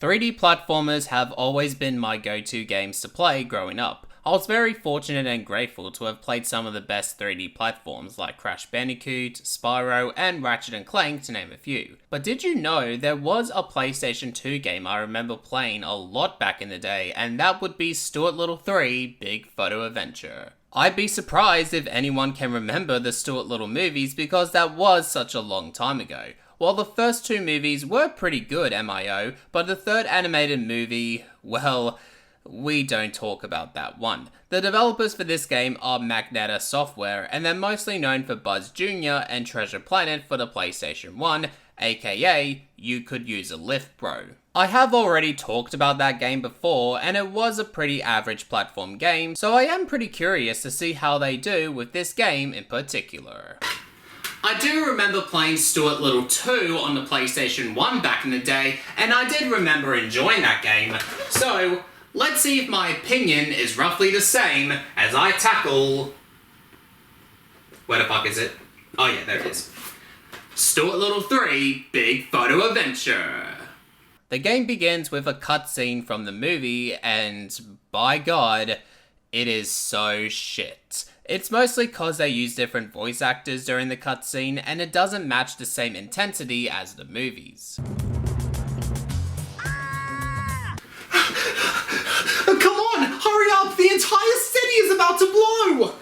3D platformers have always been my go-to games to play growing up. I was very fortunate and grateful to have played some of the best 3D platforms like Crash Bandicoot, Spyro, and Ratchet & Clank to name a few. But did you know there was a PlayStation 2 game I remember playing a lot back in the day, and that would be Stuart Little 3 Big Photo Adventure. I'd be surprised if anyone can remember the Stuart Little movies because that was such a long time ago. While the first two movies were pretty good, MIO, but the third animated movie, well, we don't talk about that one. The developers for this game are Magneta Software, and they're mostly known for Buzz Jr. and Treasure Planet for the PlayStation 1, aka You Could Use a Lift Bro. I have already talked about that game before, and it was a pretty average platform game, so I am pretty curious to see how they do with this game in particular. I do remember playing Stuart Little 2 on the PlayStation 1 back in the day, and I did remember enjoying that game, so let's see if my opinion is roughly the same as I tackle... Where the fuck is it? Oh yeah, there it is. Stuart Little 3 Big Photo Adventure. The game begins with a cutscene from the movie, and by God, it is so shit. It's mostly cause they use different voice actors during the cutscene, and it doesn't match the same intensity as the movies. Come on, hurry up! The entire city is about to blow!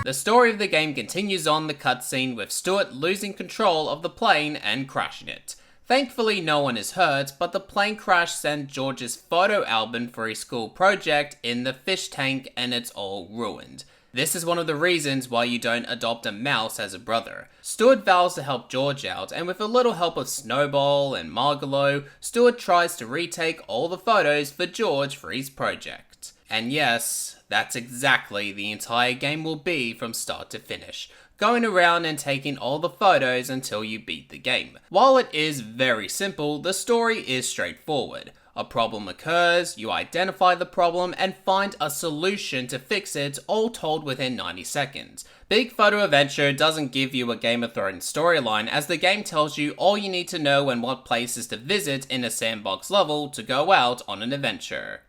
The story of the game continues on the cutscene with Stuart losing control of the plane and crashing it. Thankfully no one is hurt, but the plane crash sent George's photo album for his school project in the fish tank and it's all ruined. This is one of the reasons why you don't adopt a mouse as a brother. Stuart vows to help George out, and with a little help of Snowball and Margalo, Stuart tries to retake all the photos for George for his project. And yes, that's exactly the entire game will be from start to finish, going around and taking all the photos until you beat the game. While it is very simple, the story is straightforward. A problem occurs, you identify the problem, and find a solution to fix it, all told within 90 seconds. Big Photo Adventure doesn't give you a Game of Thrones storyline, as the game tells you all you need to know and what places to visit in a sandbox level to go out on an adventure.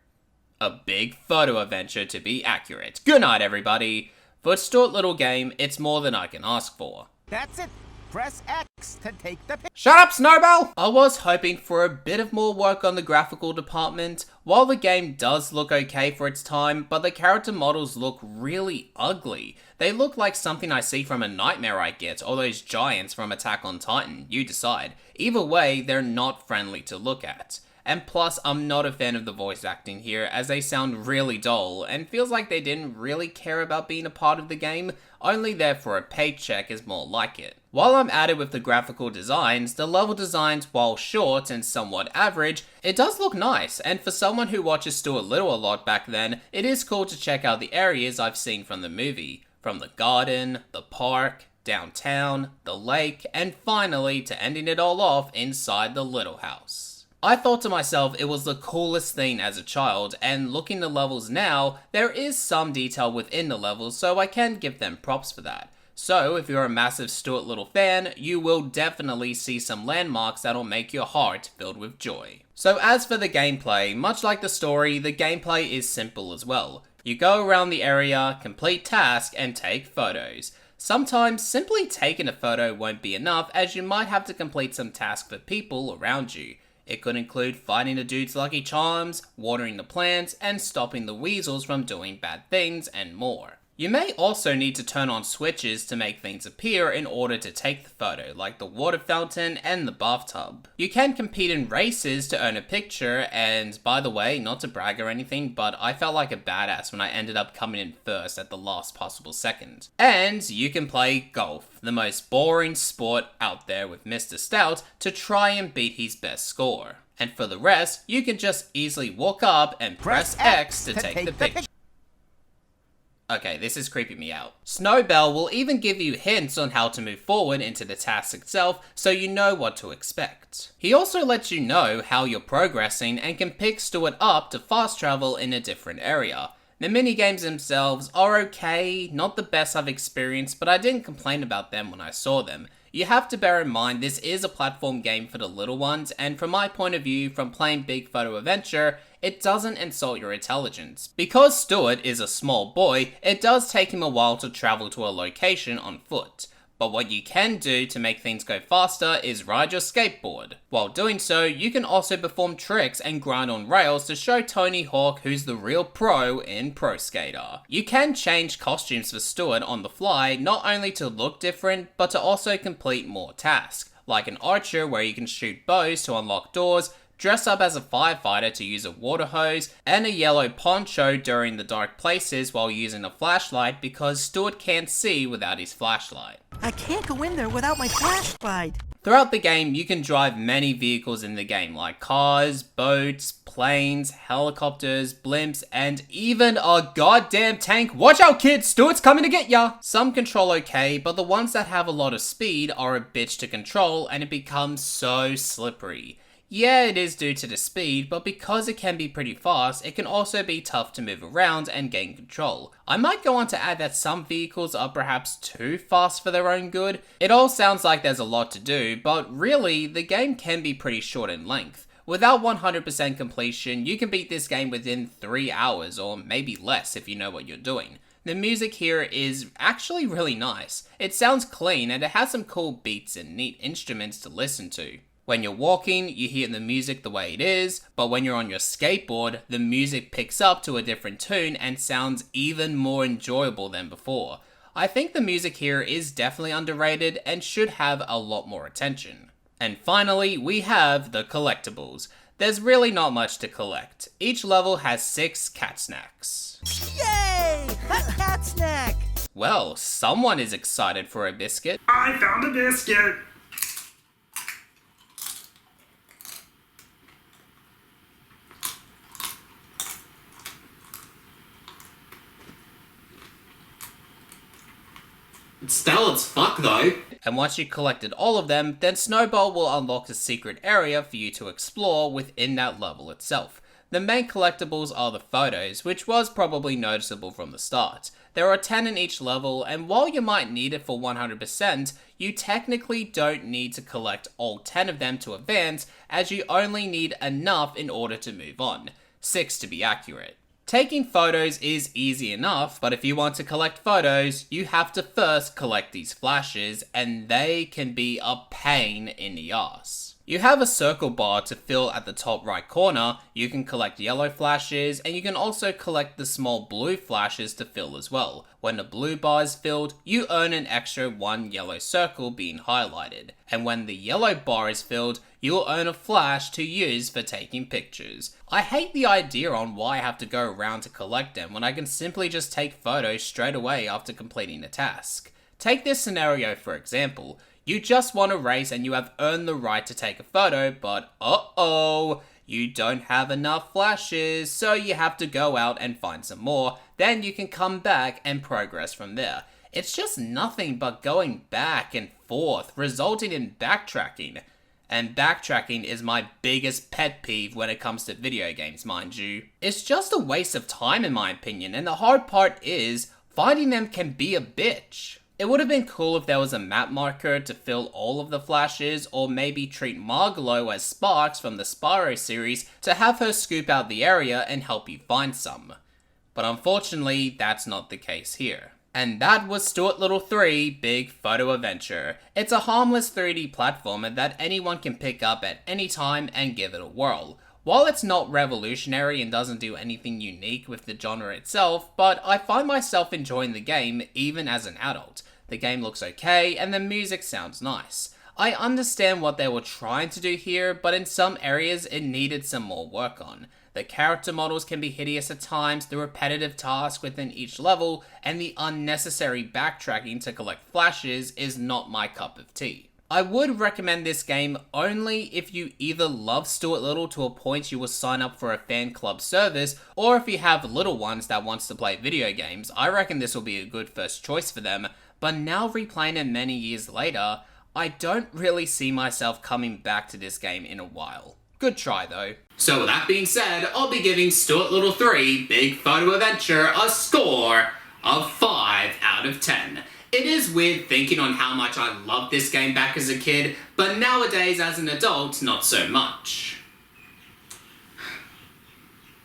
A big photo adventure to be accurate. Good night everybody! For a Stuart Little game, it's more than I can ask for. That's it! Press X to take the picture. Shut up, Snowball! I was hoping for a bit of more work on the graphical department. While the game does look okay for its time, but the character models look really ugly. They look like something I see from a nightmare I get, or those giants from Attack on Titan, you decide. Either way, they're not friendly to look at. And plus, I'm not a fan of the voice acting here, as they sound really dull, and feels like they didn't really care about being a part of the game, only there for a paycheck is more like it. While I'm at it with the graphical designs, the level designs, while short and somewhat average, it does look nice, and for someone who watches Stuart Little a lot back then, it is cool to check out the areas I've seen from the movie. From the garden, the park, downtown, the lake, and finally to ending it all off inside the Little house. I thought to myself it was the coolest thing as a child, and looking the levels now, there is some detail within the levels, so I can give them props for that. So if you're a massive Stuart Little fan, you will definitely see some landmarks that'll make your heart filled with joy. So as for the gameplay, much like the story, the gameplay is simple as well. You go around the area, complete tasks, and take photos. Sometimes simply taking a photo won't be enough, as you might have to complete some tasks for people around you. It could include finding the dude's Lucky Charms, watering the plants, and stopping the weasels from doing bad things, and more. You may also need to turn on switches to make things appear in order to take the photo, like the water fountain and the bathtub. You can compete in races to earn a picture, and by the way, not to brag or anything, but I felt like a badass when I ended up coming in first at the last possible second. And you can play golf, the most boring sport out there, with Mr. Stout to try and beat his best score. And for the rest, you can just easily walk up and press X to take the picture. Okay, this is creeping me out. Snowball will even give you hints on how to move forward into the task itself, so you know what to expect. He also lets you know how you're progressing and can pick Stuart up to fast travel in a different area. The minigames themselves are okay, not the best I've experienced, but I didn't complain about them when I saw them. You have to bear in mind this is a platform game for the little ones, and from my point of view, from playing Big Photo Adventure, it doesn't insult your intelligence. Because Stuart is a small boy, it does take him a while to travel to a location on foot. But what you can do to make things go faster is ride your skateboard. While doing so, you can also perform tricks and grind on rails to show Tony Hawk who's the real pro in Pro Skater. You can change costumes for Stuart on the fly, not only to look different, but to also complete more tasks, like an archer where you can shoot bows to unlock doors, dress up as a firefighter to use a water hose, and a yellow poncho during the dark places while using a flashlight because Stuart can't see without his flashlight. I can't go in there without my flashlight. Throughout the game, you can drive many vehicles in the game, like cars, boats, planes, helicopters, blimps, and even a goddamn tank. Watch out, kids! Stuart's coming to get ya! Some control okay, but the ones that have a lot of speed are a bitch to control, and it becomes so slippery. Yeah, it is due to the speed, but because it can be pretty fast, it can also be tough to move around and gain control. I might go on to add that some vehicles are perhaps too fast for their own good. It all sounds like there's a lot to do, but really, the game can be pretty short in length. Without 100% completion, you can beat this game within 3 hours, or maybe less if you know what you're doing. The music here is actually really nice. It sounds clean and it has some cool beats and neat instruments to listen to. When you're walking, you hear the music the way it is, but when you're on your skateboard, the music picks up to a different tune and sounds even more enjoyable than before. I think the music here is definitely underrated and should have a lot more attention. And finally, we have the collectibles. There's really not much to collect. Each level has 6 cat snacks. Yay! A cat snack! Well, someone is excited for a biscuit. I found a biscuit. It's dull as fuck though. And once you collected all of them, then Snowball will unlock a secret area for you to explore within that level itself. The main collectibles are the photos, which was probably noticeable from the start. There are 10 in each level, and while you might need it for 100%, you technically don't need to collect all 10 of them to advance, as you only need enough in order to move on. 6 to be accurate. Taking photos is easy enough, but if you want to collect photos, you have to first collect these flashes, and they can be a pain in the ass. You have a circle bar to fill at the top right corner, you can collect yellow flashes, and you can also collect the small blue flashes to fill as well. When the blue bar is filled, you earn an extra 1 yellow circle being highlighted. And when the yellow bar is filled, you'll earn a flash to use for taking pictures. I hate the idea on why I have to go around to collect them when I can simply just take photos straight away after completing the task. Take this scenario for example. You just want to race and you have earned the right to take a photo, but you don't have enough flashes, so you have to go out and find some more, then you can come back and progress from there. It's just nothing but going back and forth, resulting in backtracking. And backtracking is my biggest pet peeve when it comes to video games, mind you. It's just a waste of time in my opinion, and the hard part is, finding them can be a bitch. It would have been cool if there was a map marker to fill all of the flashes, or maybe treat Margalo as Sparks from the Spyro series to have her scoop out the area and help you find some. But unfortunately, that's not the case here. And that was Stuart Little 3 Big Photo Adventure. It's a harmless 3D platformer that anyone can pick up at any time and give it a whirl. While it's not revolutionary and doesn't do anything unique with the genre itself, but I find myself enjoying the game even as an adult. The game looks okay and the music sounds nice. I understand what they were trying to do here, but in some areas it needed some more work on. The character models can be hideous at times, the repetitive tasks within each level, and the unnecessary backtracking to collect flashes is not my cup of tea. I would recommend this game only if you either love Stuart Little to a point you will sign up for a fan club service, or if you have little ones that wants to play video games. I reckon this will be a good first choice for them, but now replaying it many years later, I don't really see myself coming back to this game in a while. Good try though. So with that being said, I'll be giving Stuart Little 3 Big Photo Adventure a score of 5 out of 10. It is weird thinking on how much I loved this game back as a kid, but nowadays as an adult, not so much.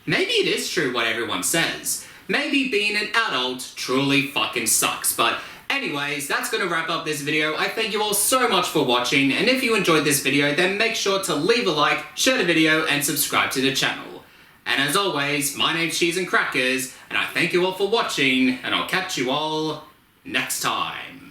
Maybe it is true what everyone says. Maybe being an adult truly fucking sucks, but anyways, that's gonna wrap up this video. I thank you all so much for watching, and if you enjoyed this video, then make sure to leave a like, share the video, and subscribe to the channel. And as always, my name's Cheese and Crackers, and I thank you all for watching, and I'll catch you all next time.